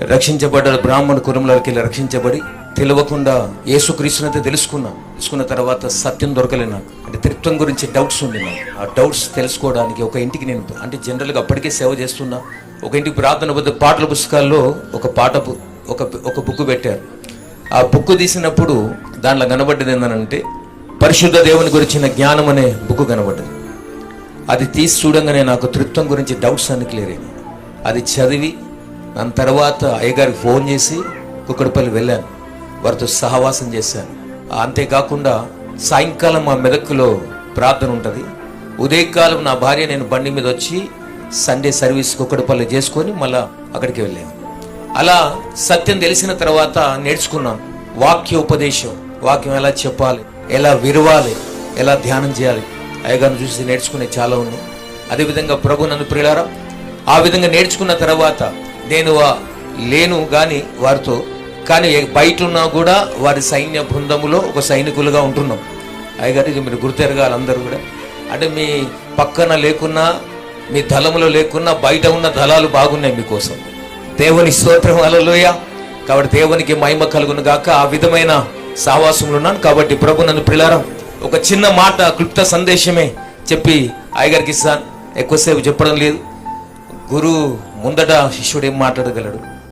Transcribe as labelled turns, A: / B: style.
A: రక్షించబడ్డ బ్రాహ్మణ కుటుంబాలకి వెళ్ళి రక్షించబడి తెలియకుండా యేసుక్రీస్తునైతే తెలుసుకున్న తర్వాత సత్యం దొరకలే నాకు. అంటే త్రిత్వం గురించి డౌట్స్ ఉంది నాకు. ఆ డౌట్స్ తెలుసుకోవడానికి ఒక ఇంటికి నేను అంటే జనరల్గా అప్పటికే సేవ చేస్తున్నా. ఒక ఇంటికి ప్రార్థన బద్ద పాటల పుస్తకాల్లో ఒక బుక్ పెట్టారు. ఆ బుక్ తీసినప్పుడు దాంట్లో కనబడ్డది ఏంటంటే పరిశుద్ధ దేవుని గురించిన జ్ఞానం అనే బుక్ కనబడ్డది. అది తీసి చూడంగానే నాకు త్రిత్వం గురించి డౌట్స్ అన్ని క్లియర్ అయినాయి. అది చదివి దాని తర్వాత అయ్యగారికి ఫోన్ చేసి కుక్కడపల్లి వెళ్ళాను, వారితో సహవాసం చేశాను. అంతేకాకుండా సాయంకాలం మా మెదక్లో ప్రార్థన ఉంటుంది. ఉదయకాలం నా భార్య నేను బండి మీద వచ్చి సండే సర్వీస్ కుక్కడపల్లి చేసుకొని మళ్ళా అక్కడికి వెళ్ళాను. అలా సత్యం తెలిసిన తర్వాత నేర్చుకున్నాం. వాక్యోపదేశం, వాక్యం ఎలా చెప్పాలి, ఎలా విరవాలి, ఎలా ధ్యానం చేయాలి అయ్యగారిని చూసి నేర్చుకునే చాలా ఉన్నాయి. అదేవిధంగా ప్రభు నన్ను ప్రియులారా ఆ విధంగా నేర్చుకున్న తర్వాత నేను లేను కానీ వారితో, కానీ బయట ఉన్నా కూడా వారి సైన్య బృందములో ఒక సైనికులుగా ఉంటున్నాం. అయ్యగారు ఇది మీరు గుర్తెరగాలి అందరూ కూడా. అంటే మీ పక్కన లేకున్నా, మీ దళములో లేకున్నా బయట ఉన్న దళాలు బాగున్నాయి మీకోసం. దేవుని స్తోత్రం, హల్లెలూయా. కాబట్టి దేవునికి మహిమ కలుగును గాక. ఆ విధమైన సావాసంలో ఉన్నాను. కాబట్టి ప్రభు నన్ను ప్రియులారా ఒక చిన్న మాట, క్లుప్త సందేశమే చెప్పి అయ్యగారికి ఇస్తాను. ఎక్కువసేపు చెప్పడం లేదు. గురువు ముందట శిష్యుడు ఏం మాట్లాడగలడు?